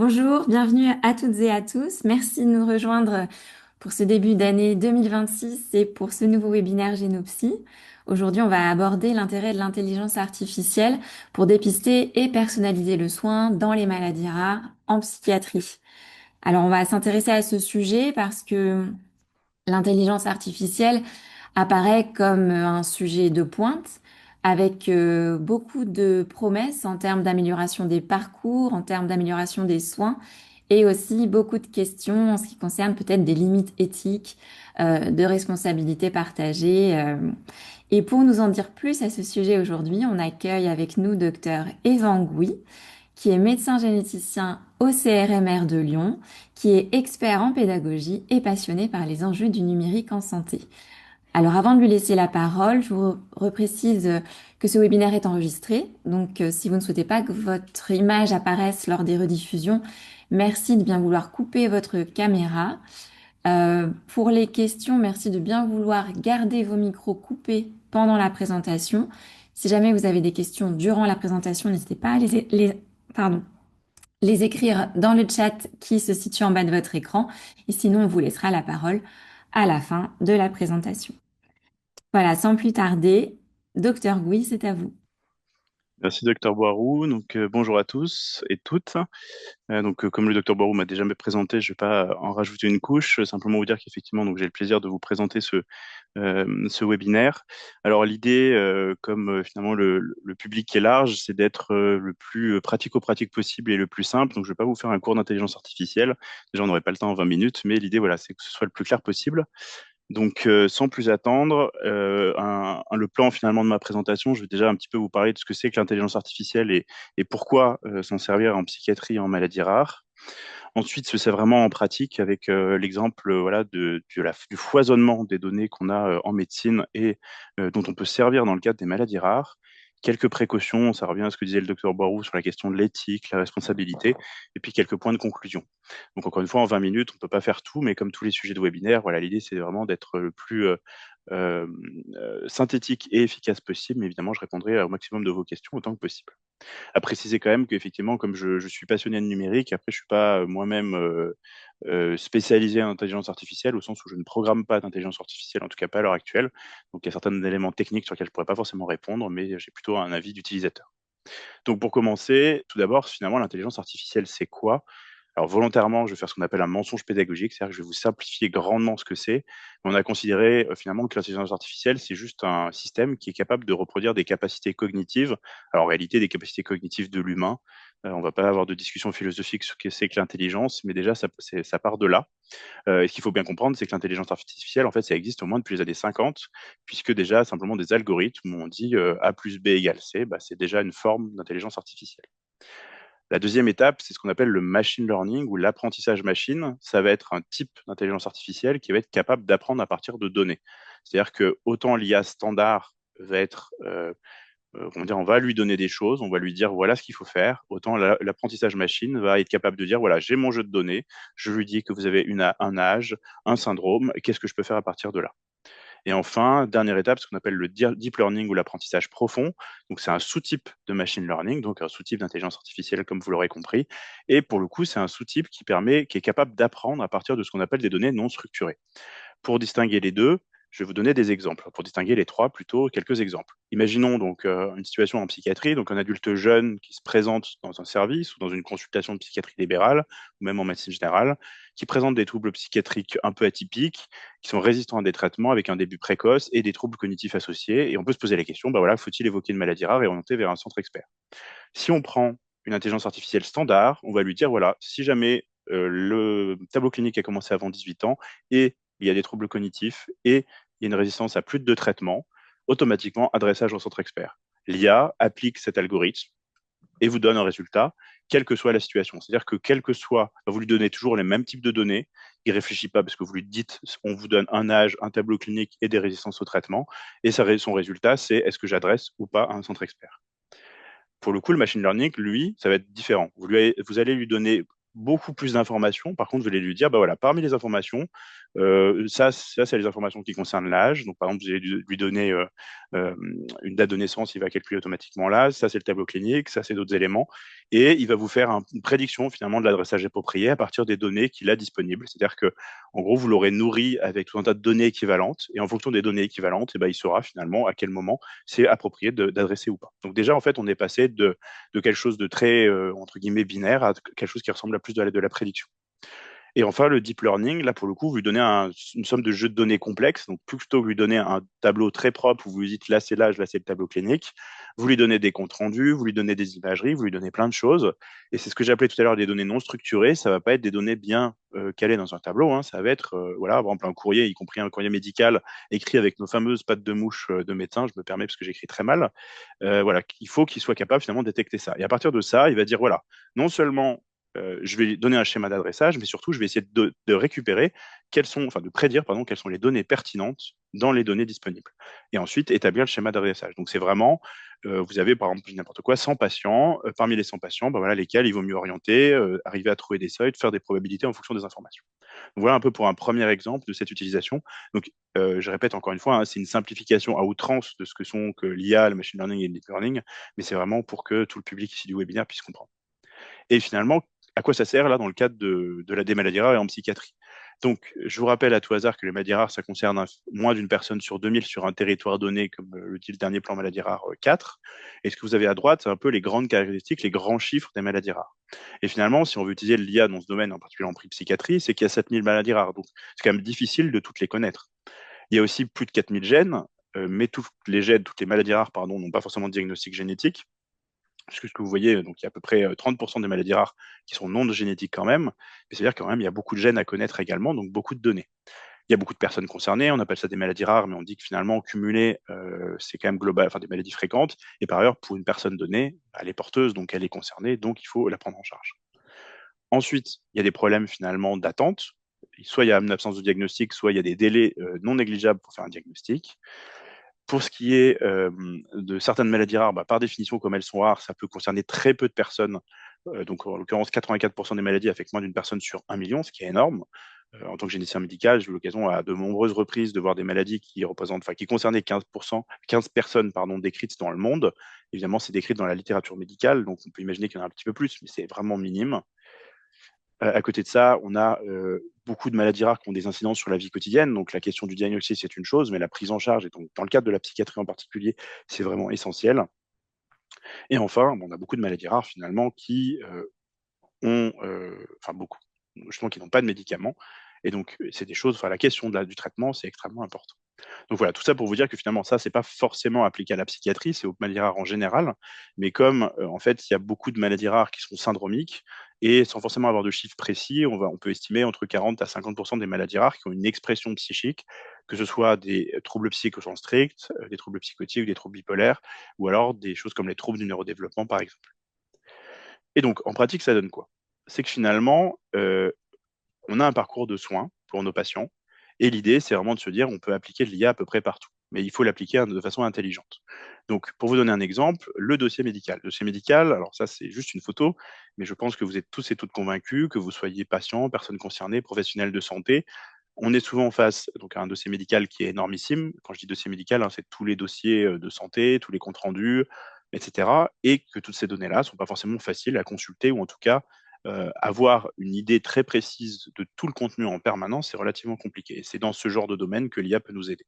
Bonjour, bienvenue à toutes et à tous. Merci de nous rejoindre pour ce début d'année 2026 et pour ce nouveau webinaire Génopsy. Aujourd'hui, on va aborder l'intérêt de l'intelligence artificielle pour dépister et personnaliser le soin dans les maladies rares en psychiatrie. Alors, on va s'intéresser à ce sujet parce que l'intelligence artificielle apparaît comme un sujet de pointe avec beaucoup de promesses en termes d'amélioration des parcours, en termes d'amélioration des soins et aussi beaucoup de questions en ce qui concerne peut-être des limites éthiques, de responsabilité partagée. Et pour nous en dire plus à ce sujet aujourd'hui, on accueille avec nous Dr Evan Gouy, qui est médecin généticien au CRMR de Lyon, qui est expert en pédagogie et passionné par les enjeux du numérique en santé. Alors avant de lui laisser la parole, je vous reprécise que ce webinaire est enregistré. Donc si vous ne souhaitez pas que votre image apparaisse lors des rediffusions, merci de bien vouloir couper votre caméra. Pour les questions, merci de bien vouloir garder vos micros coupés pendant la présentation. Si jamais vous avez des questions durant la présentation, n'hésitez pas à pardon, les écrire dans le chat qui se situe en bas de votre écran. Et sinon, on vous laissera la parole à la fin de la présentation. Voilà, sans plus tarder, Docteur Gouy, c'est à vous. Merci Docteur Boirou. Bonjour à tous et toutes. Comme le Docteur Boirou m'a déjà présenté, je ne vais pas en rajouter une couche. Simplement vous dire qu'effectivement j'ai le plaisir de vous présenter ce webinaire. Alors l'idée, finalement le public est large, c'est d'être le plus pratico-pratique possible et le plus simple. Donc je ne vais pas vous faire un cours d'intelligence artificielle. Déjà on n'aurait pas le temps en 20 minutes, mais l'idée voilà, c'est que ce soit le plus clair possible. Sans plus attendre, le plan finalement de ma présentation, je vais déjà un petit peu vous parler de ce que c'est que l'intelligence artificielle et pourquoi s'en servir en psychiatrie et en maladies rares. Ensuite, c'est vraiment en pratique avec l'exemple voilà, du foisonnement des données qu'on a en médecine et dont on peut se servir dans le cadre des maladies rares. Quelques précautions, ça revient à ce que disait le docteur Boirou sur la question de l'éthique, la responsabilité, et puis quelques points de conclusion. Donc encore une fois, en 20 minutes, on ne peut pas faire tout, mais comme tous les sujets de webinaire, voilà, l'idée c'est vraiment d'être le plus euh, synthétique et efficace possible, mais évidemment, je répondrai au maximum de vos questions autant que possible. À préciser quand même qu'effectivement, comme je suis passionné de numérique, après, je suis pas moi-même spécialisé en intelligence artificielle, au sens où je ne programme pas d'intelligence artificielle, en tout cas pas à l'heure actuelle. Donc, il y a certains éléments techniques sur lesquels je pourrais pas forcément répondre, mais j'ai plutôt un avis d'utilisateur. Donc, pour commencer, tout d'abord, finalement, l'intelligence artificielle, c'est quoi? Alors volontairement, je vais faire ce qu'on appelle un mensonge pédagogique, c'est-à-dire que je vais vous simplifier grandement ce que c'est. On a considéré finalement que l'intelligence artificielle, c'est juste un système qui est capable de reproduire des capacités cognitives. Alors en réalité, des capacités cognitives de l'humain. On va pas avoir de discussion philosophique sur ce que c'est que l'intelligence, mais déjà, ça part de là. Et ce qu'il faut bien comprendre, c'est que l'intelligence artificielle, en fait, ça existe au moins depuis les années 50, puisque déjà, simplement des algorithmes, où on dit A plus B égale C, bah, c'est déjà une forme d'intelligence artificielle. La deuxième étape, c'est ce qu'on appelle le machine learning ou l'apprentissage machine. Ça va être un type d'intelligence artificielle qui va être capable d'apprendre à partir de données. C'est-à-dire que autant l'IA standard va être, comment dire, on va lui donner des choses, on va lui dire voilà ce qu'il faut faire. Autant l'apprentissage machine va être capable de dire voilà j'ai mon jeu de données, je lui dis que vous avez un âge, un syndrome, qu'est-ce que je peux faire à partir de là. Et enfin, dernière étape, ce qu'on appelle le deep learning ou l'apprentissage profond. Donc, c'est un sous-type de machine learning, donc un sous-type d'intelligence artificielle, comme vous l'aurez compris. Et pour le coup, c'est un sous-type qui est capable d'apprendre à partir de ce qu'on appelle des données non structurées. Pour distinguer les deux, je vais vous donner des exemples. Pour distinguer les trois, plutôt quelques exemples. Imaginons donc une situation en psychiatrie, donc un adulte jeune qui se présente dans un service ou dans une consultation de psychiatrie libérale ou même en médecine générale, qui présente des troubles psychiatriques un peu atypiques, qui sont résistants à des traitements avec un début précoce et des troubles cognitifs associés. Et on peut se poser la question, bah voilà, faut-il évoquer une maladie rare et orienter vers un centre expert? Si on prend une intelligence artificielle standard, on va lui dire, voilà, si jamais le tableau clinique a commencé avant 18 ans et il y a des troubles cognitifs et il y a une résistance à plus de 2 traitements, automatiquement adressage au centre expert. L'IA applique cet algorithme et vous donne un résultat, quelle que soit la situation. C'est-à-dire que quel que soit, vous lui donnez toujours les mêmes types de données, il ne réfléchit pas parce que vous lui dites, on vous donne un âge, un tableau clinique et des résistances au traitement, et son résultat, c'est est-ce que j'adresse ou pas à un centre expert. Pour le coup, le machine learning, lui, ça va être différent. Vous allez lui donner beaucoup plus d'informations. Par contre, vous allez lui dire, bah voilà, parmi les informations, ça c'est les informations qui concernent l'âge. Donc, par exemple, vous allez lui donner euh, une date de naissance, il va calculer automatiquement l'âge, ça c'est le tableau clinique, ça c'est d'autres éléments, et il va vous faire une prédiction finalement de l'adressage approprié à partir des données qu'il a disponibles. C'est-à-dire que, en gros, vous l'aurez nourri avec tout un tas de données équivalentes, et en fonction des données équivalentes, eh ben, il saura finalement à quel moment c'est approprié d'adresser ou pas. Donc déjà, en fait, on est passé de quelque chose de très, entre guillemets, binaire à quelque chose qui ressemble à plus de la prédiction. Et enfin, le deep learning, là, pour le coup, vous lui donnez une somme de jeux de données complexes. Donc, plutôt que lui donner un tableau très propre où vous lui dites là, c'est l'âge, là, c'est le tableau clinique, vous lui donnez des comptes rendus, vous lui donnez des imageries, vous lui donnez plein de choses. Et c'est ce que j'appelais tout à l'heure des données non structurées. Ça va pas être des données bien calées dans un tableau. Hein. Ça va être, voilà, par exemple, un courrier, y compris un courrier médical écrit avec nos fameuses pattes de mouche de médecin. Je me permets parce que j'écris très mal. Voilà, il faut qu'il soit capable finalement de détecter ça. Et à partir de ça, il va dire voilà, non seulement je vais donner un schéma d'adressage, mais surtout, je vais essayer de récupérer enfin, de prédire, pardon, quelles sont les données pertinentes dans les données disponibles. Et ensuite, établir le schéma d'adressage. Donc, c'est vraiment, vous avez, par exemple, n'importe quoi, 100 patients. Parmi les 100 patients, ben voilà, lesquels il vaut mieux orienter, arriver à trouver des seuils, faire des probabilités en fonction des informations. Donc, voilà un peu pour un premier exemple de cette utilisation. Donc, je répète encore une fois, hein, c'est une simplification à outrance de ce que sont que l'IA, le machine learning et le deep learning, mais c'est vraiment pour que tout le public ici du webinaire puisse comprendre. Et finalement, à quoi ça sert là dans le cadre des maladies rares et en psychiatrie? Donc, je vous rappelle à tout hasard que les maladies rares, ça concerne moins d'une personne sur 2000 sur un territoire donné, comme le dit le dernier plan maladies rares 4. Et ce que vous avez à droite, c'est un peu les grandes caractéristiques, les grands chiffres des maladies rares. Et finalement, si on veut utiliser l'IA dans ce domaine, en particulier en psychiatrie, c'est qu'il y a 7000 maladies rares. Donc, c'est quand même difficile de toutes les connaître. Il y a aussi plus de 4000 gènes, mais toutes les gènes, toutes les maladies rares, pardon, n'ont pas forcément de diagnostic génétique. Puisque ce que vous voyez, donc il y a à peu près 30% des maladies rares qui sont non génétiques quand même, mais c'est-à-dire quand même il y a beaucoup de gènes à connaître également, donc beaucoup de données. Il y a beaucoup de personnes concernées, on appelle ça des maladies rares, mais on dit que finalement, cumulé, c'est quand même global, enfin des maladies fréquentes, et par ailleurs, pour une personne donnée, elle est porteuse, donc elle est concernée, donc il faut la prendre en charge. Ensuite, il y a des problèmes finalement d'attente, soit il y a une absence de diagnostic, soit il y a des délais non négligeables pour faire un diagnostic. Pour ce qui est de certaines maladies rares, bah, par définition, comme elles sont rares, ça peut concerner très peu de personnes. Donc, en l'occurrence, 84% des maladies affectent moins d'une personne sur 1 million, ce qui est énorme. En tant que généticien médical, j'ai eu l'occasion à de nombreuses reprises de voir des maladies qui représentent, enfin, qui concernaient 15 personnes, pardon, décrites dans le monde. Évidemment, c'est décrit dans la littérature médicale, donc on peut imaginer qu'il y en a un petit peu plus, mais c'est vraiment minime. À côté de ça, on a beaucoup de maladies rares qui ont des incidences sur la vie quotidienne. Donc la question du diagnostic, c'est une chose, mais la prise en charge, et donc dans le cadre de la psychiatrie en particulier, c'est vraiment essentiel. Et enfin, on a beaucoup de maladies rares finalement qui ont, enfin beaucoup, justement qui n'ont pas de médicaments. Et donc c'est des choses, enfin la question du traitement, c'est extrêmement important. Donc voilà, tout ça pour vous dire que finalement, ça, c'est pas forcément appliqué à la psychiatrie, c'est aux maladies rares en général. Mais comme, en fait, il y a beaucoup de maladies rares qui sont syndromiques, et sans forcément avoir de chiffres précis, on peut estimer entre 40 à 50% des maladies rares qui ont une expression psychique, que ce soit des troubles psychiques au sens strict, des troubles psychotiques, des troubles bipolaires, ou alors des choses comme les troubles du neurodéveloppement, par exemple. Et donc, en pratique, ça donne quoi? C'est que finalement, on a un parcours de soins pour nos patients. Et l'idée, c'est vraiment de se dire, on peut appliquer de l'IA à peu près partout. Mais il faut l'appliquer de façon intelligente. Donc, pour vous donner un exemple, le dossier médical. Le dossier médical, alors ça, c'est juste une photo, mais je pense que vous êtes tous et toutes convaincus, que vous soyez patient, personne concernée, professionnel de santé. On est souvent face donc, à un dossier médical qui est énormissime. Quand je dis dossier médical, hein, c'est tous les dossiers de santé, tous les comptes rendus, etc. Et que toutes ces données-là ne sont pas forcément faciles à consulter, ou en tout cas, avoir une idée très précise de tout le contenu en permanence, c'est relativement compliqué. Et c'est dans ce genre de domaine que l'IA peut nous aider.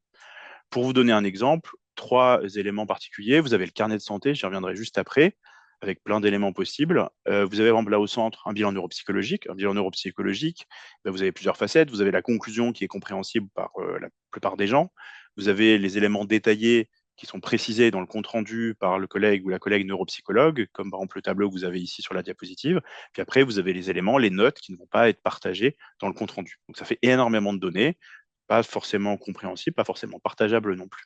Pour vous donner un exemple, 3 éléments particuliers. Vous avez le carnet de santé, j'y reviendrai juste après, avec plein d'éléments possibles. Vous avez là au centre un bilan neuropsychologique. Un bilan neuropsychologique, ben, vous avez plusieurs facettes. Vous avez la conclusion qui est compréhensible par la plupart des gens. Vous avez les éléments détaillés qui sont précisés dans le compte rendu par le collègue ou la collègue neuropsychologue, comme par exemple le tableau que vous avez ici sur la diapositive. Puis après, vous avez les éléments, les notes qui ne vont pas être partagées dans le compte rendu. Donc ça fait énormément de données, pas forcément compréhensibles, pas forcément partageables non plus.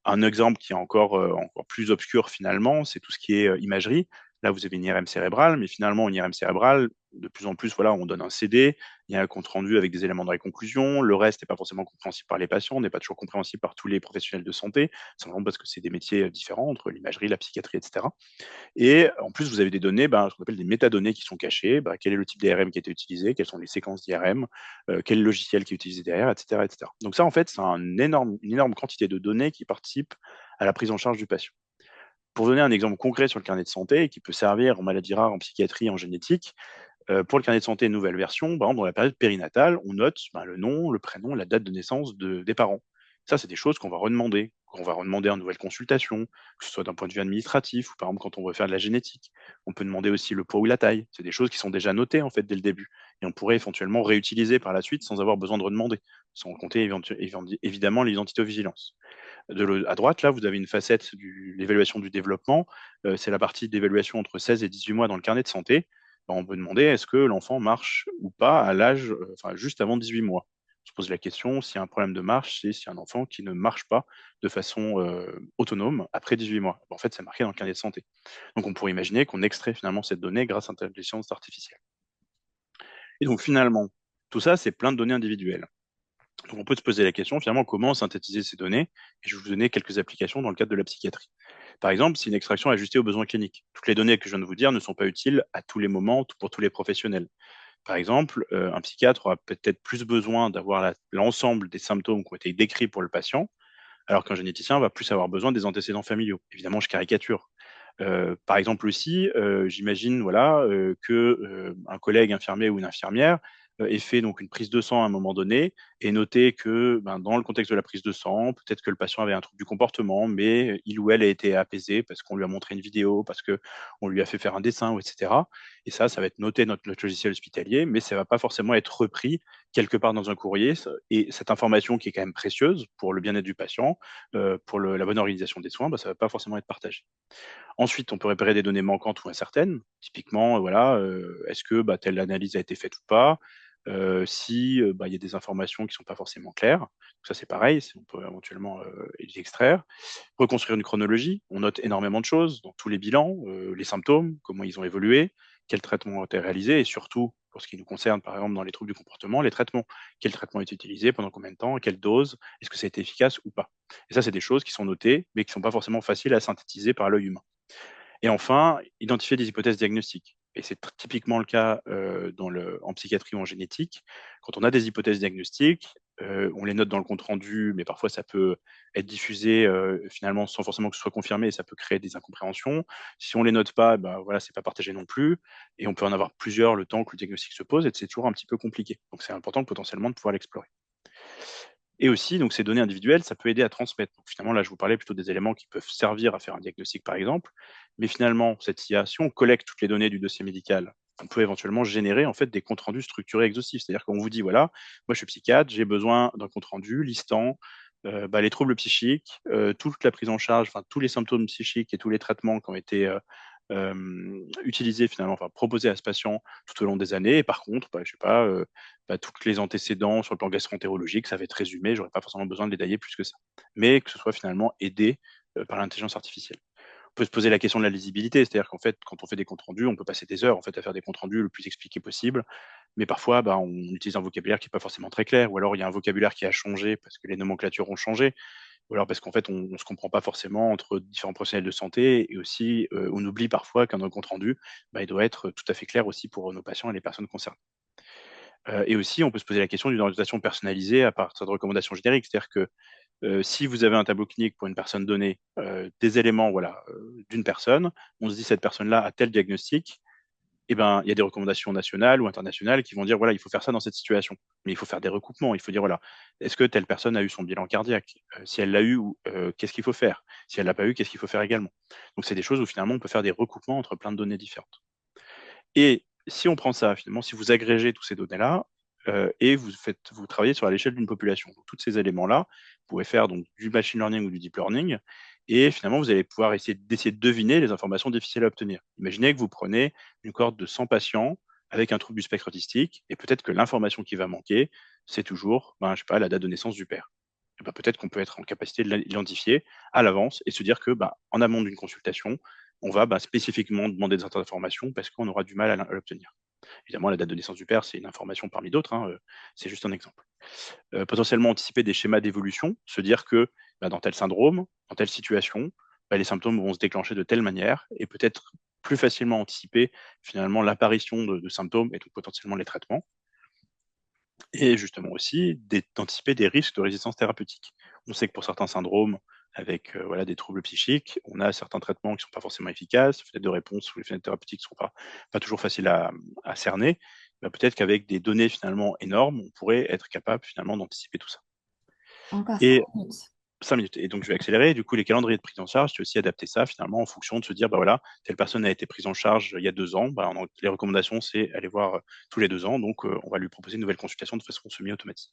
Un exemple qui est encore plus obscur finalement, c'est tout ce qui est imagerie. Là, vous avez une IRM cérébrale, mais finalement, une IRM cérébrale, de plus en plus, voilà, on donne un CD, il y a un compte rendu avec des éléments dans les conclusions, le reste n'est pas forcément compréhensible par les patients, n'est pas toujours compréhensible par tous les professionnels de santé, simplement parce que c'est des métiers différents entre l'imagerie, la psychiatrie, etc. Et en plus, vous avez des données, ce qu'on appelle des métadonnées qui sont cachées. Quel est le type d'IRM qui a été utilisé, quelles sont les séquences d'IRM, quel logiciel qui est utilisé derrière, etc., etc. Donc ça, en fait, c'est une énorme quantité de données qui participent à la prise en charge du patient. Pour donner un exemple concret sur le carnet de santé, qui peut servir en maladie rare, en psychiatrie, en génétique, pour le carnet de santé nouvelle version, par exemple, dans la période périnatale, on note le nom, le prénom, la date de naissance des parents. Ça, c'est des choses qu'on va redemander, en nouvelle consultation, que ce soit d'un point de vue administratif ou par exemple quand on veut faire de la génétique. On peut demander aussi le poids ou la taille. C'est des choses qui sont déjà notées en fait dès le début et on pourrait éventuellement réutiliser par la suite sans avoir besoin de redemander, sans compter évidemment l'identité-vigilance. À droite, là, vous avez une facette de l'évaluation du développement. C'est la partie d'évaluation entre 16 et 18 mois dans le carnet de santé. On peut demander est-ce que l'enfant marche ou pas à l'âge, juste avant 18 mois. On se pose la question, s'il y a un problème de marche, c'est s'il y a un enfant qui ne marche pas de façon autonome après 18 mois. En fait, c'est marqué dans le carnet de santé. Donc, on pourrait imaginer qu'on extrait finalement cette donnée grâce à l'intelligence artificielle. Et donc, finalement, tout ça, c'est plein de données individuelles. Donc, on peut se poser la question, finalement, comment synthétiser ces données? Et je vais vous donner quelques applications dans le cadre de la psychiatrie. Par exemple, si une extraction est ajustée aux besoins cliniques. Toutes les données que je viens de vous dire ne sont pas utiles à tous les moments pour tous les professionnels. Par exemple, un psychiatre aura peut-être plus besoin d'avoir l'ensemble des symptômes qui ont été décrits pour le patient, alors qu'un généticien va plus avoir besoin des antécédents familiaux. Évidemment, je caricature. Par exemple aussi, j'imagine que un collègue infirmier ou une infirmière ait fait donc une prise de sang à un moment donné et noté que dans le contexte de la prise de sang, peut-être que le patient avait un trouble du comportement, mais il ou elle a été apaisé parce qu'on lui a montré une vidéo, parce qu'on lui a fait faire un dessin, etc. Et ça va être noté dans notre logiciel hospitalier, mais ça ne va pas forcément être repris quelque part dans un courrier. Et cette information qui est quand même précieuse pour le bien-être du patient, pour la bonne organisation des soins, ça ne va pas forcément être partagé. Ensuite, on peut repérer des données manquantes ou incertaines. Typiquement, est-ce que telle analyse a été faite ou pas? Si il y a des informations qui ne sont pas forcément claires. Donc ça, c'est pareil, on peut éventuellement les extraire. Reconstruire une chronologie, on note énormément de choses dans tous les bilans, les symptômes, comment ils ont évolué, quels traitements ont été réalisés et surtout, pour ce qui nous concerne, par exemple, dans les troubles du comportement, les traitements. Quel traitement a été utilisé, pendant combien de temps, à quelle dose, est-ce que ça a été efficace ou pas? Et ça, c'est des choses qui sont notées, mais qui ne sont pas forcément faciles à synthétiser par l'œil humain. Et enfin, identifier des hypothèses diagnostiques. Et c'est typiquement le cas en psychiatrie ou en génétique. Quand on a des hypothèses diagnostiques, on les note dans le compte rendu, mais parfois ça peut être diffusé finalement sans forcément que ce soit confirmé et ça peut créer des incompréhensions. Si on les note pas, c'est pas partagé non plus. Et on peut en avoir plusieurs le temps que le diagnostic se pose et c'est toujours un petit peu compliqué. Donc c'est important potentiellement de pouvoir l'explorer. Et aussi, donc ces données individuelles, ça peut aider à transmettre. Donc finalement, là, je vous parlais plutôt des éléments qui peuvent servir à faire un diagnostic, par exemple. Mais finalement, cette IA, si on collecte toutes les données du dossier médical, on peut éventuellement générer en fait des comptes rendus structurés exhaustifs. C'est-à-dire qu'on vous dit, voilà, moi je suis psychiatre, j'ai besoin d'un compte rendu listant les troubles psychiques, toute la prise en charge, enfin tous les symptômes psychiques et tous les traitements qui ont été utilisés finalement, enfin proposés à ce patient tout au long des années. Et par contre, je sais pas, tous les antécédents sur le plan gastro-entérologique, ça va être résumé, j'aurais pas forcément besoin de les détailler plus que ça. Mais que ce soit finalement aidé par l'intelligence artificielle. On peut se poser la question de la lisibilité, c'est-à-dire qu'en fait, quand on fait des comptes rendus, on peut passer des heures en fait à faire des comptes rendus le plus expliqués possible, mais parfois, on utilise un vocabulaire qui est pas forcément très clair, ou alors il y a un vocabulaire qui a changé parce que les nomenclatures ont changé, ou alors parce qu'en fait, on se comprend pas forcément entre différents professionnels de santé, et aussi, on oublie parfois qu'un compte rendu, il doit être tout à fait clair aussi pour nos patients et les personnes concernées. Et aussi, on peut se poser la question d'une orientation personnalisée à partir de recommandations génériques. C'est-à-dire que si vous avez un tableau clinique pour une personne donnée, des éléments d'une personne, on se dit cette personne-là a tel diagnostic, et il y a des recommandations nationales ou internationales qui vont dire voilà, il faut faire ça dans cette situation. Mais il faut faire des recoupements. Il faut dire voilà, est-ce que telle personne a eu son bilan cardiaque? Si elle l'a eu, qu'est-ce qu'il faut faire? Si elle l'a pas eu, qu'est-ce qu'il faut faire également? Donc c'est des choses où finalement on peut faire des recoupements entre plein de données différentes. Et si on prend ça, finalement, si vous agrégez tous ces données-là, et vous travaillez sur l'échelle d'une population. Donc, tous ces éléments-là, vous pouvez faire donc du machine learning ou du deep learning, et finalement, vous allez pouvoir d'essayer de deviner les informations difficiles à obtenir. Imaginez que vous prenez une cohorte de 100 patients avec un trouble du spectre autistique, et peut-être que l'information qui va manquer, c'est toujours, je sais pas, la date de naissance du père. Et peut-être qu'on peut être en capacité de l'identifier à l'avance et se dire que, en amont d'une consultation, on va spécifiquement demander des informations parce qu'on aura du mal à l'obtenir. Évidemment, la date de naissance du père, c'est une information parmi d'autres, hein, c'est juste un exemple. Potentiellement anticiper des schémas d'évolution, se dire que bah, dans tel syndrome, dans telle situation, bah, les symptômes vont se déclencher de telle manière et peut-être plus facilement anticiper finalement l'apparition de symptômes et donc potentiellement les traitements. Et justement aussi d'anticiper des risques de résistance thérapeutique. On sait que pour certains syndromes, avec voilà, des troubles psychiques, on a certains traitements qui ne sont pas forcément efficaces, les fenêtres de réponse ou les fenêtres thérapeutiques ne sont pas toujours faciles à cerner. Bah, peut-être qu'avec des données finalement énormes, on pourrait être capable finalement d'anticiper tout ça. Encore cinq Et minutes. 5 minutes. Et donc, je vais accélérer. Du coup, les calendriers de prise en charge, c'est aussi adapter ça finalement en fonction de se dire, bah voilà, telle personne a été prise en charge il y a 2 ans. Bah, les recommandations, c'est aller voir tous les 2 ans. Donc, on va lui proposer une nouvelle consultation de façon semi-automatique.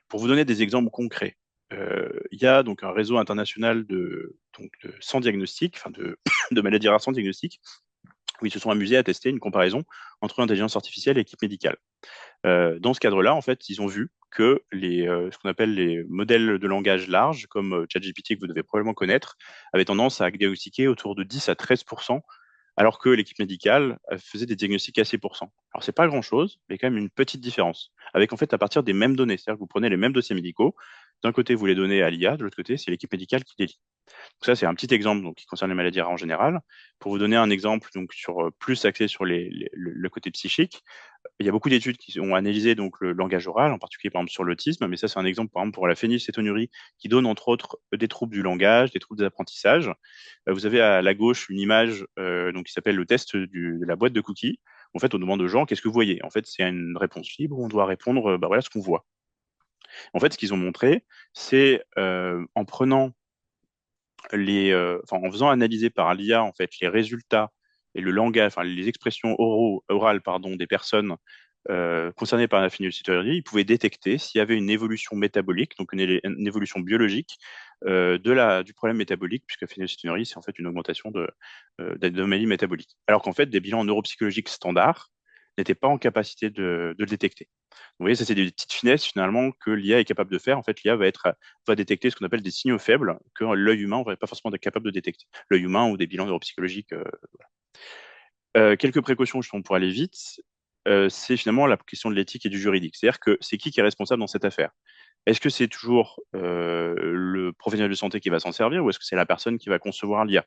Pour vous donner des exemples concrets, il y a donc un réseau international de sans diagnostic, enfin de maladies rares sans diagnostic, où ils se sont amusés à tester une comparaison entre intelligence artificielle et équipe médicale. Dans ce cadre-là, en fait, ils ont vu que ce qu'on appelle les modèles de langage large, comme ChatGPT que vous devez probablement connaître, avaient tendance à diagnostiquer autour de 10 à 13 alors que l'équipe médicale faisait des diagnostics à 6 Alors, c'est pas grand-chose, mais quand même une petite différence. Avec, en fait, à partir des mêmes données. C'est-à-dire que vous prenez les mêmes dossiers médicaux. D'un côté, vous les donnez à l'IA, de l'autre côté, c'est l'équipe médicale qui les lit. Donc ça, c'est un petit exemple donc, qui concerne les maladies rares en général. Pour vous donner un exemple donc, plus axé sur le côté psychique, il y a beaucoup d'études qui ont analysé donc le langage oral, en particulier par exemple sur l'autisme, mais ça c'est un exemple par exemple pour la phénylcétonurie qui donne entre autres des troubles du langage, des troubles des apprentissages. Vous avez à la gauche une image donc qui s'appelle le test de la boîte de cookies. En fait, on demande aux gens qu'est-ce que vous voyez. En fait, c'est une réponse libre où on doit répondre bah voilà ce qu'on voit. En fait, ce qu'ils ont montré, c'est en prenant en faisant analyser par l'IA en fait les résultats et le langage, enfin les expressions orales pardon des personnes concernées par la phénylcétonurie, ils pouvaient détecter s'il y avait une évolution métabolique, donc une évolution biologique du problème métabolique, puisque la phénylcétonurie c'est en fait une augmentation d'anomalies métaboliques. Alors qu'en fait des bilans neuropsychologiques standards n'étaient pas en capacité de le détecter. Vous voyez, ça c'est des petites finesses finalement que l'IA est capable de faire. En fait, l'IA va détecter ce qu'on appelle des signaux faibles que l'œil humain ne va pas forcément être capable de détecter. L'œil humain ou des bilans neuropsychologiques. Quelques précautions justement pour aller vite, c'est finalement la question de l'éthique et du juridique. C'est-à-dire que c'est qui est responsable dans cette affaire? Est-ce que c'est toujours le professionnel de santé qui va s'en servir ou est-ce que c'est la personne qui va concevoir l'IA?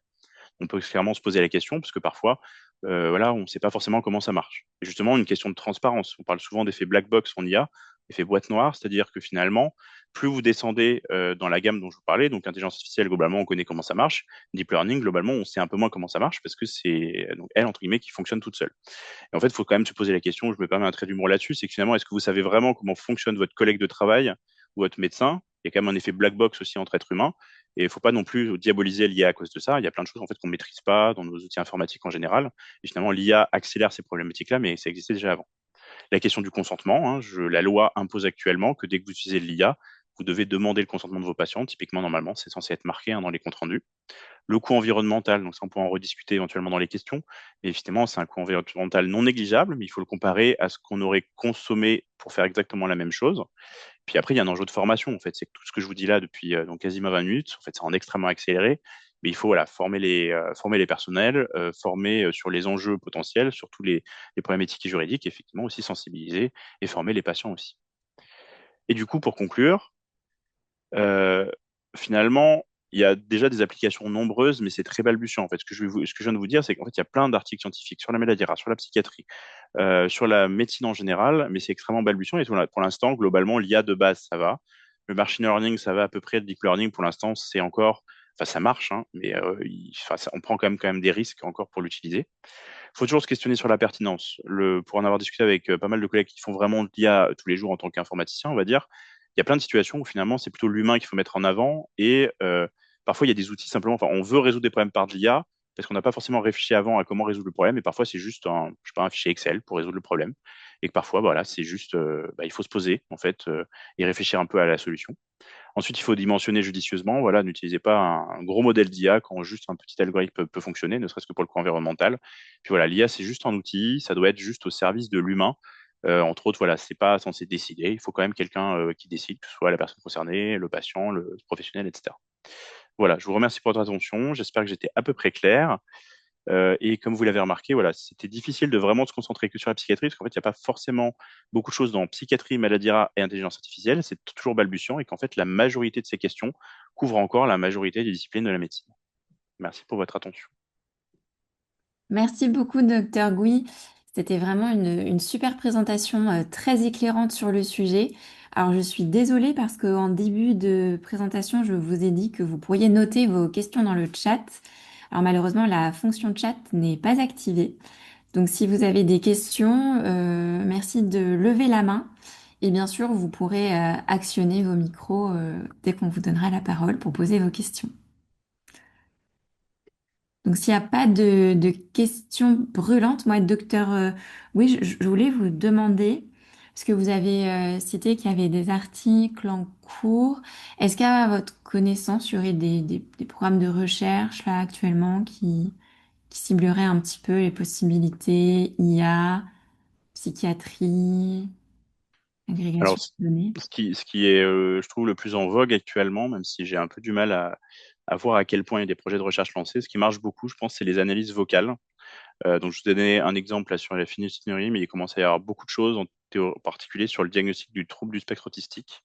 On peut clairement se poser la question parce que parfois, voilà, on ne sait pas forcément comment ça marche. Et justement, une question de transparence. On parle souvent d'effet black box en IA, effet boîte noire, c'est-à-dire que finalement, plus vous descendez dans la gamme dont je vous parlais, donc intelligence artificielle, globalement, on connaît comment ça marche. Deep learning, globalement, on sait un peu moins comment ça marche parce que c'est donc elle, entre guillemets, qui fonctionne toute seule. Et en fait, il faut quand même se poser la question, je me permets un trait d'humour là-dessus, c'est que finalement, est-ce que vous savez vraiment comment fonctionne votre collègue de travail ou votre médecin? Il y a quand même un effet black box aussi entre êtres humains. Et il ne faut pas non plus diaboliser l'IA à cause de ça. Il y a plein de choses en fait qu'on ne maîtrise pas dans nos outils informatiques en général. Et finalement, l'IA accélère ces problématiques-là, mais ça existait déjà avant. La question du consentement, hein, la loi impose actuellement que dès que vous utilisez l'IA, vous devez demander le consentement de vos patients. Typiquement, normalement, c'est censé être marqué dans les comptes rendus. Le coût environnemental, donc ça on pourra en rediscuter éventuellement dans les questions, mais évidemment c'est un coût environnemental non négligeable, mais il faut le comparer à ce qu'on aurait consommé pour faire exactement la même chose. Puis après il y a un enjeu de formation en fait, c'est que tout ce que je vous dis là depuis donc quasiment 20 minutes, en fait c'est en extrêmement accéléré, mais il faut voilà former les personnels, former sur les enjeux potentiels, sur tous les problématiques juridiques, et effectivement aussi sensibiliser et former les patients aussi. Et du coup pour conclure, euh, finalement, il y a déjà des applications nombreuses, mais c'est très balbutiant. En fait, ce que je viens de vous dire, c'est qu'en fait, il y a plein d'articles scientifiques sur la maladie rare, sur la psychiatrie, sur la médecine en général, mais c'est extrêmement balbutiant. Et pour l'instant, globalement, l'IA de base, ça va. Le machine learning, ça va à peu près. Le deep learning, pour l'instant, c'est encore, enfin, ça marche, hein, mais on prend quand même des risques encore pour l'utiliser. Il faut toujours se questionner sur la pertinence. Pour en avoir discuté avec pas mal de collègues qui font vraiment de l'IA tous les jours en tant qu'informaticien, on va dire, il y a plein de situations où finalement c'est plutôt l'humain qu'il faut mettre en avant et parfois il y a des outils simplement, enfin on veut résoudre des problèmes par de l'IA parce qu'on n'a pas forcément réfléchi avant à comment résoudre le problème et parfois c'est juste je sais pas, un fichier Excel pour résoudre le problème et que parfois voilà c'est juste il faut se poser en fait et réfléchir un peu à la solution. Ensuite, il faut dimensionner judicieusement. Voilà, n'utilisez pas un gros modèle d'IA quand juste un petit algorithme peut fonctionner, ne serait-ce que pour le coût environnemental. Puis voilà, l'IA, c'est juste un outil, ça doit être juste au service de l'humain. Entre autres, voilà, c'est pas censé décider. Il faut quand même quelqu'un qui décide, que ce soit la personne concernée, le patient, le professionnel, etc. Voilà, je vous remercie pour votre attention. J'espère que j'étais à peu près clair. Et comme vous l'avez remarqué, voilà, c'était difficile de vraiment se concentrer que sur la psychiatrie, parce qu'en fait, il n'y a pas forcément beaucoup de choses dans psychiatrie, maladie rare et intelligence artificielle. C'est toujours balbutiant et qu'en fait, la majorité de ces questions couvrent encore la majorité des disciplines de la médecine. Merci pour votre attention. Merci beaucoup, docteur Gouy. C'était vraiment une super présentation très éclairante sur le sujet. Alors, je suis désolée parce qu'en début de présentation, je vous ai dit que vous pourriez noter vos questions dans le chat. Alors, malheureusement, la fonction chat n'est pas activée. Donc, si vous avez des questions, merci de lever la main. Et bien sûr, vous pourrez actionner vos micros dès qu'on vous donnera la parole pour poser vos questions. Donc, s'il n'y a pas de questions brûlantes, moi, docteur, oui, je voulais vous demander, parce que vous avez cité qu'il y avait des articles en cours, est-ce qu'à votre connaissance, il y aurait des programmes de recherche là actuellement qui cibleraient un petit peu les possibilités IA, psychiatrie, Alors, agrégation de données? ce qui est, je trouve, le plus en vogue actuellement, même si j'ai un peu du mal à voir à quel point il y a des projets de recherche lancés, ce qui marche beaucoup, je pense, c'est les analyses vocales. Donc, je vous donnais un exemple là sur la phénylcytinurie, mais il commence à y avoir beaucoup de choses, en particulier sur le diagnostic du trouble du spectre autistique.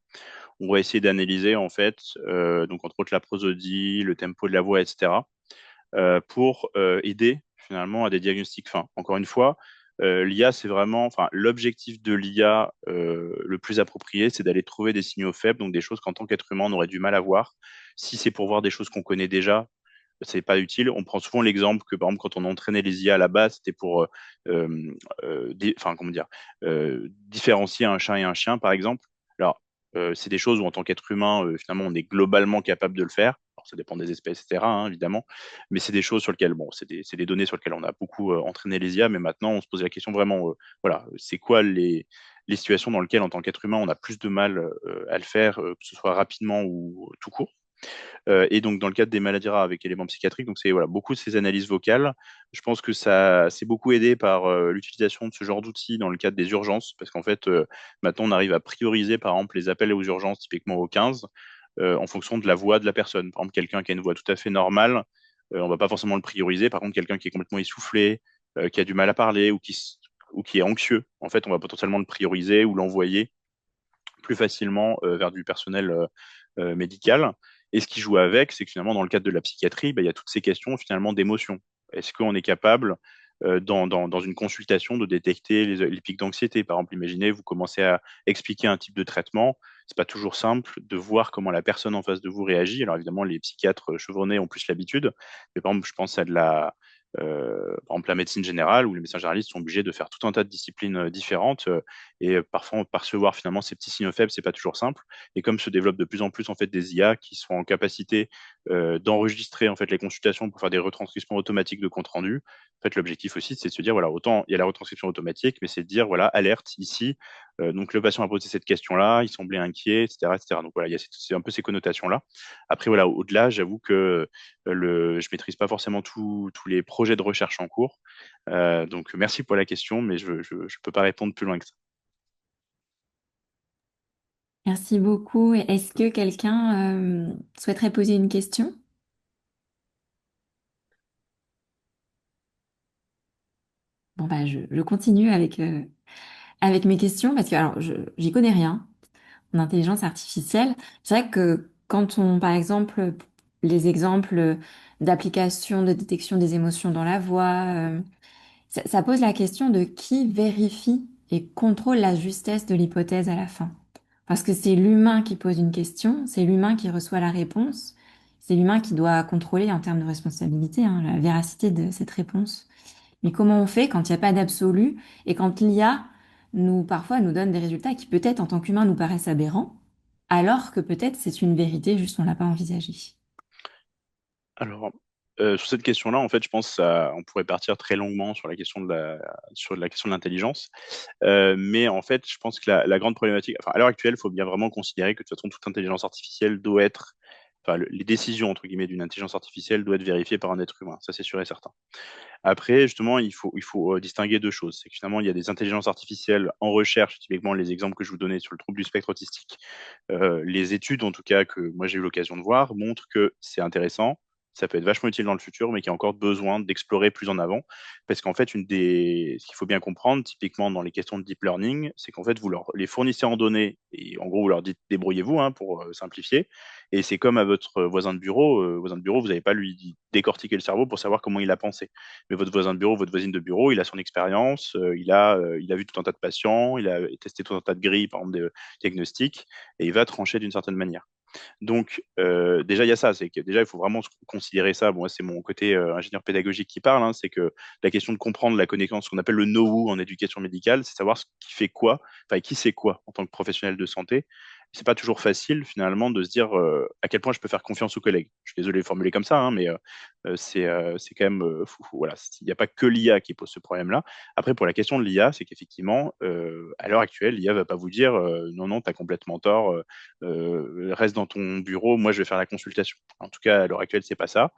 On va essayer d'analyser, en fait, donc entre autres la prosodie, le tempo de la voix, etc., pour aider finalement à des diagnostics fins. Encore une fois, l'IA, c'est vraiment, enfin, l'objectif de l'IA le plus approprié, c'est d'aller trouver des signaux faibles, donc des choses qu'en tant qu'être humain, on aurait du mal à voir. Si c'est pour voir des choses qu'on connaît déjà, c'est pas utile. On prend souvent l'exemple que, par exemple, quand on entraînait les IA à la base, c'était pour enfin, comment dire, différencier un chat et un chien, par exemple. Alors, c'est des choses où, en tant qu'être humain, finalement, on est globalement capable de le faire. Alors, ça dépend des espèces, etc., hein, évidemment. Mais c'est des choses sur lesquelles, bon, c'est des données sur lesquelles on a beaucoup entraîné les IA, mais maintenant, on se pose la question vraiment, voilà, c'est quoi les situations dans lesquelles, en tant qu'être humain, on a plus de mal à le faire, que ce soit rapidement ou tout court. Et donc, dans le cadre des maladies rares avec éléments psychiatriques, donc c'est voilà, beaucoup de ces analyses vocales. Je pense que ça c'est beaucoup aidé par l'utilisation de ce genre d'outils dans le cadre des urgences, parce qu'en fait, maintenant, on arrive à prioriser, par exemple, les appels aux urgences, typiquement au 15, en fonction de la voix de la personne. Par exemple, quelqu'un qui a une voix tout à fait normale, on va pas forcément le prioriser. Par contre, quelqu'un qui est complètement essoufflé, qui a du mal à parler ou qui est anxieux, en fait, on va potentiellement le prioriser ou l'envoyer plus facilement vers du personnel médical. Et ce qui joue avec, c'est que finalement, dans le cadre de la psychiatrie, bah, il y a toutes ces questions finalement d'émotion. Est-ce qu'on est capable, dans une consultation, de détecter les pics d'anxiété? Par exemple, imaginez, vous commencez à expliquer un type de traitement. C'est pas toujours simple de voir comment la personne en face de vous réagit. Alors évidemment, les psychiatres chevronnés ont plus l'habitude. Mais par exemple, je pense à par exemple, la médecine générale, où les médecins généralistes sont obligés de faire tout un tas de disciplines différentes. Et parfois, percevoir finalement ces petits signaux faibles, c'est pas toujours simple. Et comme se développent de plus en plus en fait des IA qui sont en capacité d'enregistrer en fait les consultations pour faire des retranscriptions automatiques de compte rendu. En fait, l'objectif aussi, c'est de se dire voilà, autant il y a la retranscription automatique, mais c'est de dire voilà, alerte ici. Donc le patient a posé cette question-là, il semblait inquiet, etc., etc. Donc voilà, il y a c'est un peu ces connotations-là. Après voilà, au-delà, j'avoue que je maîtrise pas forcément tous les projets de recherche en cours. Donc merci pour la question, mais je peux pas répondre plus loin que ça. Merci beaucoup. Est-ce que quelqu'un souhaiterait poser une question? Bon, bah, je continue avec mes questions parce que alors, j'y connais rien en intelligence artificielle. C'est vrai que quand on, par exemple, les exemples d'application de détection des émotions dans la voix, ça pose la question de qui vérifie et contrôle la justesse de l'hypothèse à la fin. Parce que c'est l'humain qui pose une question, c'est l'humain qui reçoit la réponse, c'est l'humain qui doit contrôler en termes de responsabilité, hein, la véracité de cette réponse. Mais comment on fait quand il n'y a pas d'absolu et quand l'IA parfois nous donne des résultats qui peut-être en tant qu'humain nous paraissent aberrants, alors que peut-être c'est une vérité, juste on l'a pas envisagée. Alors, sur cette question-là, en fait, je pense on pourrait partir très longuement sur la question sur la question de l'intelligence. Mais en fait, je pense que la grande problématique, enfin, à l'heure actuelle, il faut bien vraiment considérer que de toute façon, toute intelligence artificielle doit être, enfin, les décisions, entre guillemets, d'une intelligence artificielle doivent être vérifiées par un être humain. Ça, c'est sûr et certain. Après, justement, il faut distinguer deux choses. C'est que finalement, il y a des intelligences artificielles en recherche, typiquement les exemples que je vous donnais sur le trouble du spectre autistique. Les études, en tout cas, que moi j'ai eu l'occasion de voir, montrent que c'est intéressant, ça peut être vachement utile dans le futur, mais qui a encore besoin d'explorer plus en avant. Parce qu'en fait, ce qu'il faut bien comprendre, typiquement dans les questions de deep learning, c'est qu'en fait, vous leur les fournissez en données et en gros, vous leur dites débrouillez-vous hein, pour simplifier. Et c'est comme à votre voisin de bureau, vous n'avez pas lui décortiquer le cerveau pour savoir comment il a pensé. Mais votre voisin de bureau, votre voisine de bureau, il a son expérience, il a vu tout un tas de patients, il a testé tout un tas de grilles, par exemple, de diagnostics, et il va trancher d'une certaine manière. Donc, déjà, il y a ça, c'est que déjà, il faut vraiment considérer ça. Bon, moi, c'est mon côté ingénieur pédagogique qui parle, hein, c'est que la question de comprendre la connaissance, ce qu'on appelle le know-how en éducation médicale, c'est savoir ce qui fait quoi, enfin, qui sait quoi en tant que professionnel de santé. C'est pas toujours facile, finalement, de se dire à quel point je peux faire confiance aux collègues. Je suis désolé de formuler comme ça, hein, mais c'est quand même, voilà, il n'y a pas que l'IA qui pose ce problème-là. Après, pour la question de l'IA, c'est qu'effectivement, à l'heure actuelle, l'IA va pas vous dire non, non, tu as complètement tort, reste dans ton bureau, moi je vais faire la consultation. En tout cas, à l'heure actuelle, c'est pas ça.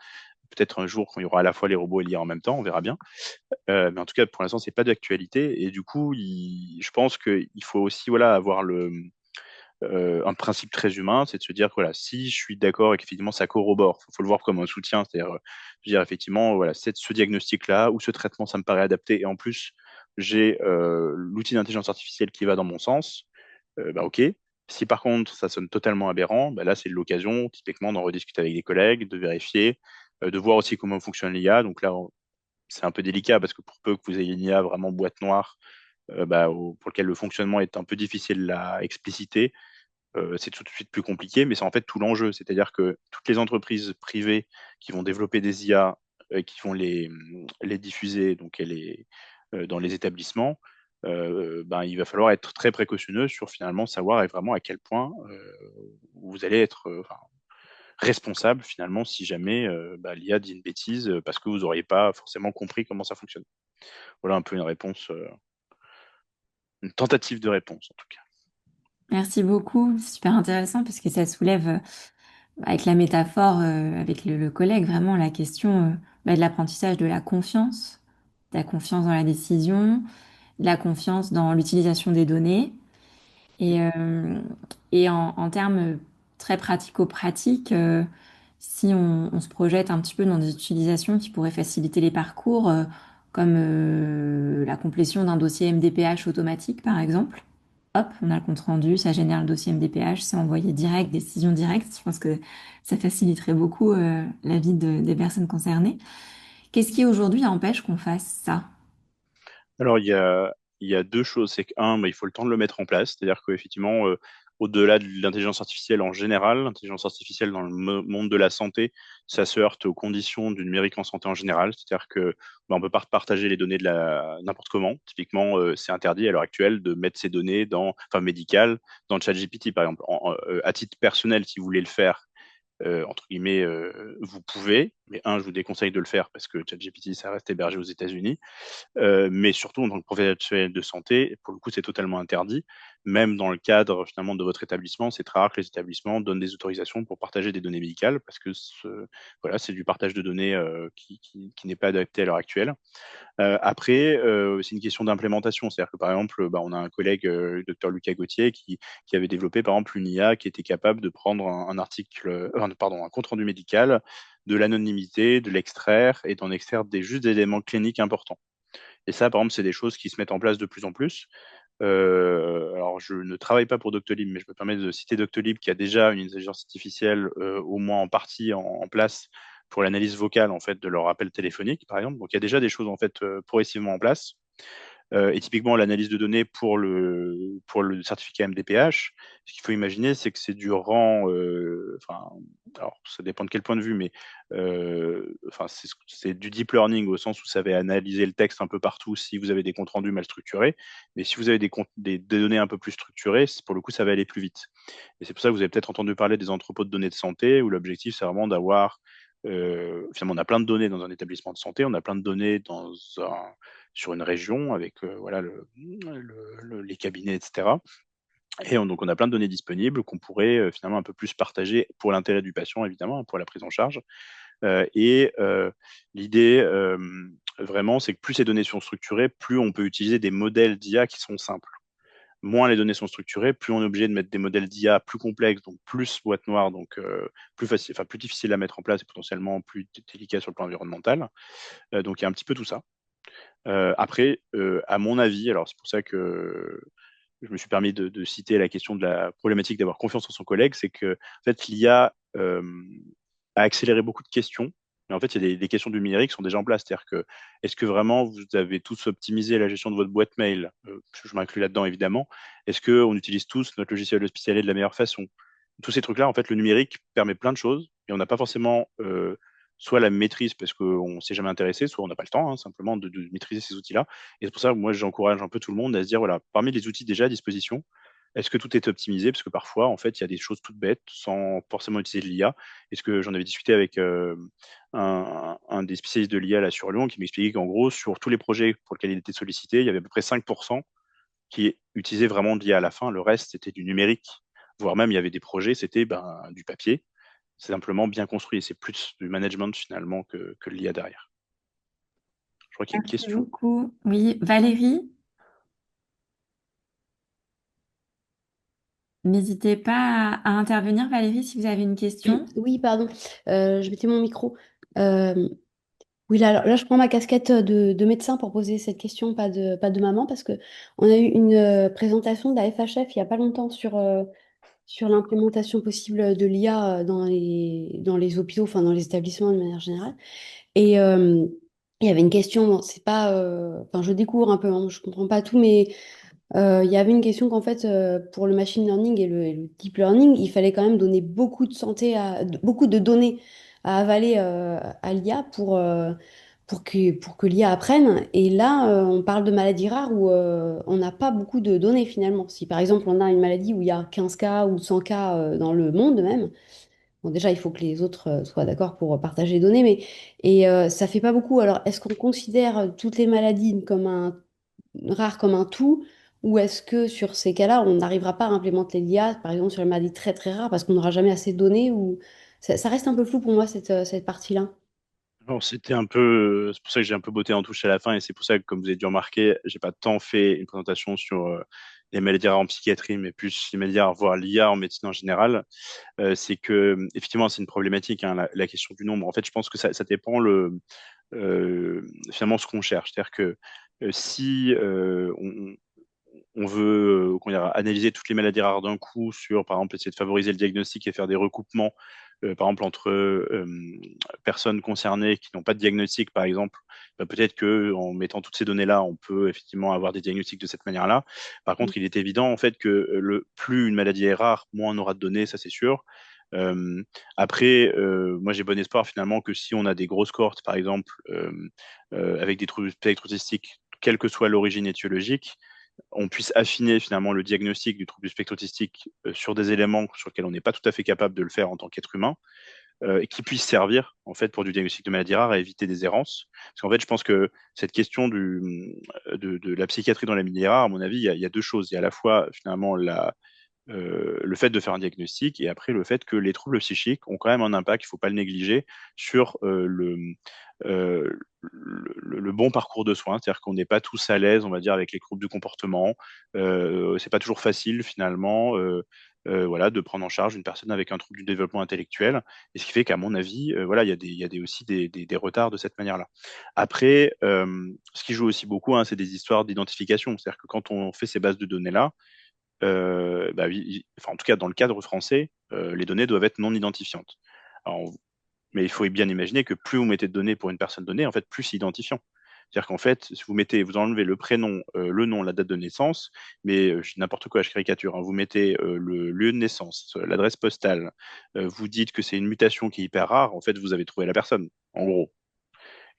Peut-être un jour quand il y aura à la fois les robots et l'IA en même temps, on verra bien. Mais en tout cas, pour l'instant, c'est pas d'actualité. Et du coup, je pense qu'il faut aussi voilà, avoir un principe très humain, c'est de se dire que voilà, si je suis d'accord et qu'effectivement ça corrobore, faut le voir comme un soutien, c'est-à-dire, dire effectivement, voilà, ce diagnostic-là ou ce traitement, ça me paraît adapté. Et en plus, j'ai l'outil d'intelligence artificielle qui va dans mon sens, bah ok. Si par contre ça sonne totalement aberrant, bah là c'est l'occasion typiquement d'en rediscuter avec des collègues, de vérifier, de voir aussi comment fonctionne l'IA. Donc là, c'est un peu délicat parce que pour peu que vous ayez une IA vraiment boîte noire, pour lequel le fonctionnement est un peu difficile à expliciter, c'est tout de suite plus compliqué, mais c'est en fait tout l'enjeu. C'est-à-dire que toutes les entreprises privées qui vont développer des IA, qui vont les diffuser donc, dans les établissements, il va falloir être très précautionneux sur finalement savoir vraiment à quel point vous allez être responsable finalement si jamais l'IA dit une bêtise parce que vous n'auriez pas forcément compris comment ça fonctionne. Voilà un peu une réponse, une tentative de réponse en tout cas. Merci beaucoup, c'est super intéressant parce que ça soulève, avec la métaphore, avec le collègue, vraiment la question de l'apprentissage de la confiance dans la décision, de la confiance dans l'utilisation des données. Et en termes très pratico-pratiques, si on se projette un petit peu dans des utilisations qui pourraient faciliter les parcours, comme la complétion d'un dossier MDPH automatique, par exemple. Hop, on a le compte rendu, ça génère le dossier MDPH, c'est envoyé direct, décision directe. Je pense que ça faciliterait beaucoup la vie des personnes concernées. Qu'est-ce qui aujourd'hui empêche qu'on fasse ça? Alors, il y a deux choses. C'est qu'un, il faut le temps de le mettre en place. C'est-à-dire qu'effectivement, au-delà de l'intelligence artificielle en général, l'intelligence artificielle dans le monde de la santé, ça se heurte aux conditions du numérique en santé en général. C'est-à-dire que on peut pas partager les données de n'importe comment. Typiquement, c'est interdit à l'heure actuelle de mettre ces données enfin, médicales, dans ChatGPT, par exemple. À titre personnel, si vous voulez le faire, entre guillemets, vous pouvez, mais je vous déconseille de le faire parce que ChatGPT, ça reste hébergé aux États-Unis. Mais surtout en tant que professionnel de santé, pour le coup, c'est totalement interdit. Même dans le cadre finalement de votre établissement, c'est très rare que les établissements donnent des autorisations pour partager des données médicales parce que voilà, c'est du partage de données qui n'est pas adapté à l'heure actuelle. Après, c'est une question d'implémentation. C'est-à-dire que par exemple, on a un collègue, docteur Lucas Gauthier, qui avait développé par exemple une IA qui était capable de prendre un article, pardon, un compte-rendu médical, de l'anonymité, de l'extraire et d'en extraire juste des éléments cliniques importants. Et ça, par exemple, c'est des choses qui se mettent en place de plus en plus. Alors, je ne travaille pas pour Doctolib, mais je me permets de citer Doctolib qui a déjà une intelligence artificielle, au moins en partie en place pour l'analyse vocale en fait de leur appel téléphonique, par exemple. Donc, il y a déjà des choses en fait progressivement en place. Et typiquement, l'analyse de données pour le certificat MDPH, ce qu'il faut imaginer, c'est que c'est du rang, enfin, alors ça dépend de quel point de vue, mais enfin, c'est du deep learning au sens où ça va analyser le texte un peu partout si vous avez des comptes rendus mal structurés. Mais si vous avez des données un peu plus structurées, pour le coup, ça va aller plus vite. Et c'est pour ça que vous avez peut-être entendu parler des entrepôts de données de santé, où l'objectif, c'est vraiment d'avoir finalement, on a plein de données dans un établissement de santé, on a plein de données sur une région avec voilà, les cabinets, etc. Et donc, on a plein de données disponibles qu'on pourrait finalement un peu plus partager pour l'intérêt du patient, évidemment, pour la prise en charge. L'idée, vraiment, c'est que plus ces données sont structurées, plus on peut utiliser des modèles d'IA qui sont simples. moins les données sont structurées, plus on est obligé de mettre des modèles d'IA plus complexes, donc plus boîte noire, donc plus facile, enfin plus difficile à mettre en place et potentiellement plus délicat sur le plan environnemental. Donc il y a un petit peu tout ça. Après, à mon avis, alors c'est pour ça que je me suis permis de citer la question de la problématique d'avoir confiance en son collègue, c'est que en fait, l'IA a accéléré beaucoup de questions. Mais en fait, il y a des questions du numérique qui sont déjà en place. C'est-à-dire que, est-ce que vraiment vous avez tous optimisé la gestion de votre boîte mail? Je m'inclus là-dedans, évidemment. Est-ce qu'on utilise tous notre logiciel hospitalier de la meilleure façon? Tous ces trucs-là, en fait, le numérique permet plein de choses et on n'a pas forcément soit la maîtrise parce qu'on ne s'est jamais intéressé, soit on n'a pas le temps, hein, simplement, de maîtriser ces outils-là. Et c'est pour ça que moi, j'encourage un peu tout le monde à se dire, voilà, parmi les outils déjà à disposition, est-ce que tout est optimisé? Parce que parfois, en fait, il y a des choses toutes bêtes sans forcément utiliser de l'IA. Est-ce que j'en avais discuté avec un des spécialistes de l'IA là sur Lyon qui m'expliquait qu'en gros, sur tous les projets pour lesquels il était sollicité, il y avait à peu près 5% qui utilisaient vraiment de l'IA à la fin. Le reste, c'était du numérique, voire même il y avait des projets, c'était du papier. C'est simplement bien construit. C'est plus du management finalement que de l'IA derrière. Je crois qu'il y a une Merci question. beaucoup. Oui, Valérie, n'hésitez pas à intervenir, Valérie, si vous avez une question. Oui, pardon, je mettais mon micro. Euh, oui, là, je prends ma casquette de médecin pour poser cette question, pas de maman, parce que on a eu une présentation de la FHF il n'y a pas longtemps sur l'implémentation possible de l'IA dans les hôpitaux, enfin dans les établissements de manière générale. Et il y avait une question, bon, c'est pas, enfin, je découvre un peu, hein, je comprends pas tout, mais il y avait une question qu'en fait, pour le machine learning et le deep learning, il fallait quand même donner beaucoup de données à avaler à l'IA pour que l'IA apprenne. Et là, on parle de maladies rares où on n'a pas beaucoup de données finalement. Si par exemple on a une maladie où il y a 15 cas ou 100 cas dans le monde même, bon déjà il faut que les autres soient d'accord pour partager les données, mais ça fait pas beaucoup. Alors est-ce qu'on considère toutes les maladies comme rare comme un tout, ou est-ce que sur ces cas-là, on n'arrivera pas à implémenter l'IA, par exemple sur les maladies très très rares, parce qu'on n'aura jamais assez de données, ou ça reste un peu flou pour moi, cette partie-là. Alors, c'était un peu, c'est pour ça que j'ai un peu botté en touche à la fin, et c'est pour ça que, comme vous avez dû remarquer, j'ai pas tant fait une présentation sur les maladies rares en psychiatrie, mais plus les maladies rares, voire l'IA en médecine en général. C'est que, effectivement, c'est une problématique, hein, la question du nombre. En fait, je pense que ça dépend finalement ce qu'on cherche. C'est-à-dire que si on veut comment dire, analyser toutes les maladies rares d'un coup sur, par exemple, essayer de favoriser le diagnostic et faire des recoupements, par exemple, entre personnes concernées qui n'ont pas de diagnostic, par exemple, peut-être que en mettant toutes ces données-là, on peut effectivement avoir des diagnostics de cette manière-là. Par contre, il est évident en fait que plus une maladie est rare, moins on aura de données, ça c'est sûr. Euh, Après, moi j'ai bon espoir finalement que si on a des grosses cohortes, par exemple, avec des troubles spectre autistiques, quelle que soit l'origine étiologique, on puisse affiner finalement le diagnostic du trouble du spectre autistique sur des éléments sur lesquels on n'est pas tout à fait capable de le faire en tant qu'être humain, et qui puisse servir en fait pour du diagnostic de maladies rares et éviter des errances. Parce qu'en fait, je pense que cette question de la psychiatrie dans les maladies rares, à mon avis, il y a deux choses. Il y a à la fois finalement le fait de faire un diagnostic et après le fait que les troubles psychiques ont quand même un impact, il ne faut pas le négliger, sur le bon parcours de soins, c'est-à-dire qu'on n'est pas tous à l'aise, on va dire, avec les troubles du comportement. C'est pas toujours facile finalement, voilà, de prendre en charge une personne avec un trouble du développement intellectuel. Et ce qui fait qu'à mon avis, voilà, il y a aussi des retards de cette manière-là. Après, ce qui joue aussi beaucoup, hein, c'est des histoires d'identification, c'est-à-dire que quand on fait ces bases de données-là, oui, enfin, en tout cas dans le cadre français, les données doivent être non identifiantes. Alors, mais il faut bien imaginer que plus vous mettez de données pour une personne donnée, en fait, plus c'est identifiant. C'est-à-dire qu'en fait, si vous enlevez le prénom, le nom, la date de naissance, mais n'importe quoi, je caricature, hein, vous mettez le lieu de naissance, l'adresse postale, vous dites que c'est une mutation qui est hyper rare, en fait, vous avez trouvé la personne, en gros.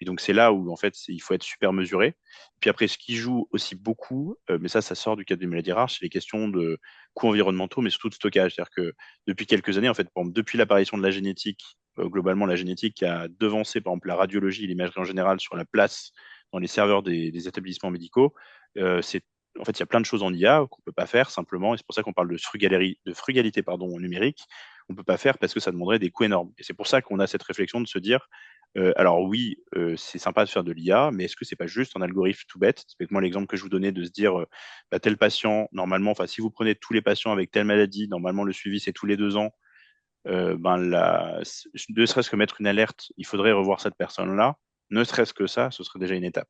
Et donc c'est là où en fait il faut être super mesuré. Puis après, ce qui joue aussi beaucoup, mais ça sort du cadre des maladies rares, c'est les questions de coûts environnementaux, mais surtout de stockage. C'est-à-dire que depuis quelques années, en fait, par exemple, depuis l'apparition de la génétique, globalement la génétique a devancé par exemple la radiologie, l'imagerie en général sur la place dans les serveurs des établissements médicaux. C'est en fait, il y a plein de choses en IA qu'on peut pas faire simplement, et c'est pour ça qu'on parle de frugalité pardon, numérique. On peut pas faire parce que ça demanderait des coûts énormes. Et c'est pour ça qu'on a cette réflexion de se dire Alors oui, c'est sympa de faire de l'IA, mais est-ce que c'est pas juste un algorithme tout bête? Typiquement l'exemple que je vous donnais de se dire, bah, tel patient, normalement, enfin si vous prenez tous les patients avec telle maladie, normalement le suivi c'est tous les 2 ans. Ben ne serait-ce que mettre une alerte, il faudrait revoir cette personne-là. Ne serait-ce que ça, ce serait déjà une étape.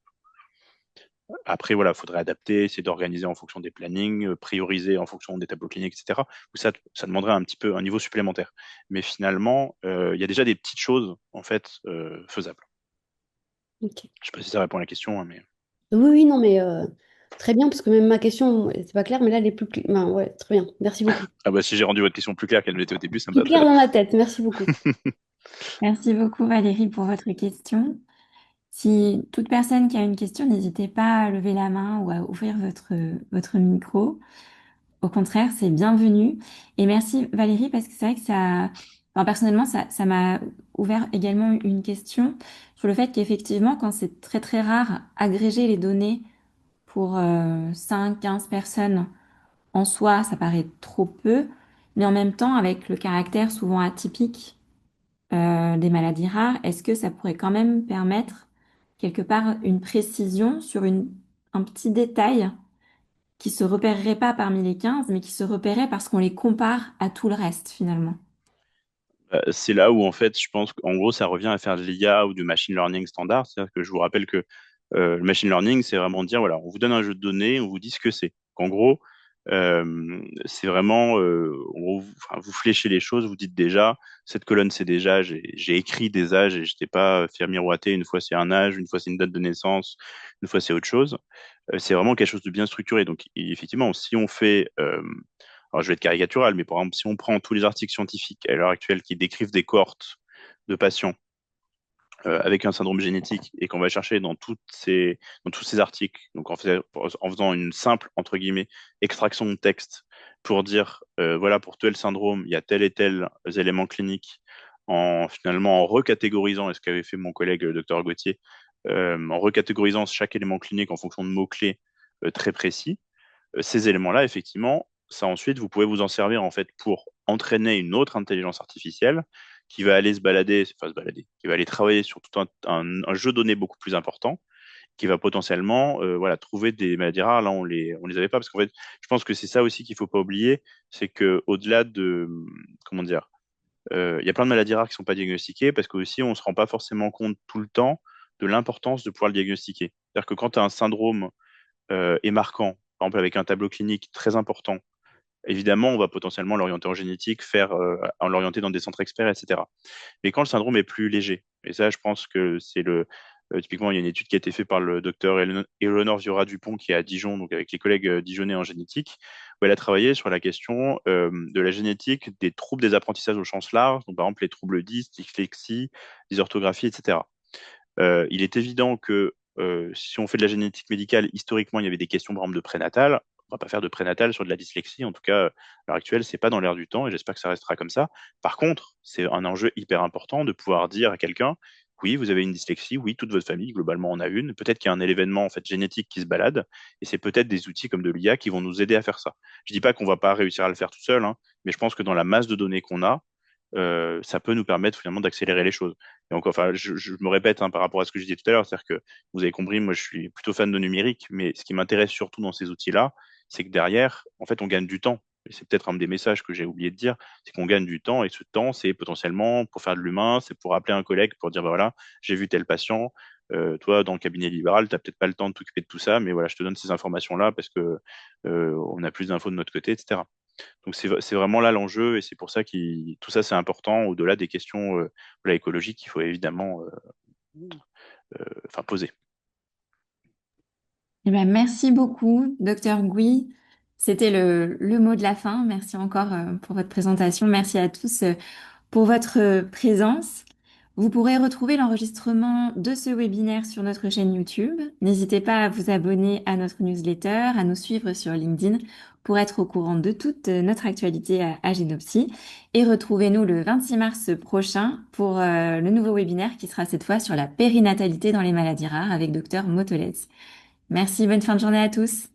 Après, voilà, il faudrait adapter, essayer d'organiser en fonction des plannings, prioriser en fonction des tableaux cliniques, etc. Où ça demanderait un petit peu un niveau supplémentaire. Mais finalement, il y a déjà des petites choses en fait faisables. Ok. Je sais pas si ça répond à la question, hein, mais Oui, oui, non, mais très bien, parce que même ma question, c'est pas clair, mais là, elle est plus claire. Ben, ouais, très bien. Merci beaucoup. ah bah si j'ai rendu votre question plus claire qu'elle l'était au début, ça me Plus va très clair bien. dans ma tête. Merci beaucoup. Merci beaucoup Valérie pour votre question. Si toute personne qui a une question, n'hésitez pas à lever la main ou à ouvrir votre micro. Au contraire, c'est bienvenu. Et merci Valérie parce que c'est vrai que enfin, personnellement, ça m'a ouvert également une question sur le fait qu'effectivement, quand c'est très très rare, agréger les données pour 5, 15 personnes en soi, ça paraît trop peu. Mais en même temps, avec le caractère souvent atypique des maladies rares, est-ce que ça pourrait quand même permettre quelque part une précision sur un petit détail qui se repérerait pas parmi les 15, mais qui se repérait parce qu'on les compare à tout le reste finalement. C'est là où en fait, je pense qu'en gros, ça revient à faire de l'IA ou du machine learning standard. C'est-à-dire que je vous rappelle que le machine learning, c'est vraiment dire, voilà, on vous donne un jeu de données, on vous dit ce que c'est. En gros, c'est vraiment, enfin, vous fléchez les choses, vous dites déjà, cette colonne, c'est déjà, j'ai écrit des âges et je t'ai pas fait miroiter, une fois c'est un âge, une fois c'est une date de naissance, une fois c'est autre chose. C'est vraiment quelque chose de bien structuré. Donc, effectivement, si on fait, alors je vais être caricatural, mais par exemple, si on prend tous les articles scientifiques à l'heure actuelle qui décrivent des cohortes de patients avec un syndrome génétique et qu'on va chercher dans tous ces articles, donc en faisant une simple, entre guillemets, extraction de texte pour dire, voilà, pour tel syndrome, il y a tel et tel éléments cliniques, finalement en recatégorisant, et ce qu'avait fait mon collègue le docteur Gauthier, en recatégorisant chaque élément clinique en fonction de mots-clés très précis, ces éléments-là, effectivement, ça ensuite, vous pouvez vous en servir en fait pour entraîner une autre intelligence artificielle qui va aller se balader, enfin se balader, qui va aller travailler sur tout un jeu de données beaucoup plus important, qui va potentiellement voilà, trouver des maladies rares. Là, on les avait pas parce qu'en fait, je pense que c'est ça aussi qu'il faut pas oublier, c'est que au-delà de comment dire, il y a plein de maladies rares qui sont pas diagnostiquées parce que aussi on se rend pas forcément compte tout le temps de l'importance de pouvoir le diagnostiquer. C'est-à-dire que quand tu as un syndrome est marquant, par exemple avec un tableau clinique très important, évidemment, on va potentiellement l'orienter en génétique, en l'orienter dans des centres experts, etc. Mais quand le syndrome est plus léger, et ça, je pense que typiquement, il y a une étude qui a été faite par le docteur Eleonore Viora-Dupont, qui est à Dijon, donc avec les collègues dijonnais en génétique, où elle a travaillé sur la question de la génétique des troubles des apprentissages au sens large, donc par exemple les troubles 10, dyslexie, dysorthographie, etc. Il est évident que si on fait de la génétique médicale, historiquement, il y avait des questions, par exemple, de prénatal. On va pas faire de prénatal sur de la dyslexie. En tout cas, à l'heure actuelle, c'est pas dans l'air du temps et j'espère que ça restera comme ça. Par contre, c'est un enjeu hyper important de pouvoir dire à quelqu'un, oui, vous avez une dyslexie, oui, toute votre famille, globalement, en a une. Peut-être qu'il y a un élément en fait génétique qui se balade et c'est peut-être des outils comme de l'IA qui vont nous aider à faire ça. Je dis pas qu'on va pas réussir à le faire tout seul, hein, mais je pense que dans la masse de données qu'on a, ça peut nous permettre finalement d'accélérer les choses. Et donc, enfin, je me répète hein, par rapport à ce que je disais tout à l'heure, c'est-à-dire que vous avez compris, moi je suis plutôt fan de numérique, mais ce qui m'intéresse surtout dans ces outils-là, c'est que derrière, en fait, on gagne du temps. Et c'est peut-être un des messages que j'ai oublié de dire, c'est qu'on gagne du temps et ce temps, c'est potentiellement pour faire de l'humain, c'est pour appeler un collègue pour dire, bah voilà, j'ai vu tel patient, toi, dans le cabinet libéral, tu n'as peut-être pas le temps de t'occuper de tout ça, mais voilà, je te donne ces informations-là parce que on a plus d'infos de notre côté, etc. Donc c'est vraiment là l'enjeu et c'est pour ça que tout ça c'est important au-delà des questions voilà, écologiques qu'il faut évidemment enfin, poser. Eh ben, merci beaucoup, docteur Gouy. C'était le mot de la fin. Merci encore pour votre présentation. Merci à tous pour votre présence. Vous pourrez retrouver l'enregistrement de ce webinaire sur notre chaîne YouTube. N'hésitez pas à vous abonner à notre newsletter, à nous suivre sur LinkedIn pour être au courant de toute notre actualité à Genopsy. Et retrouvez-nous le 26 mars prochain pour le nouveau webinaire qui sera cette fois sur la périnatalité dans les maladies rares avec docteur Motolez. Merci, bonne fin de journée à tous.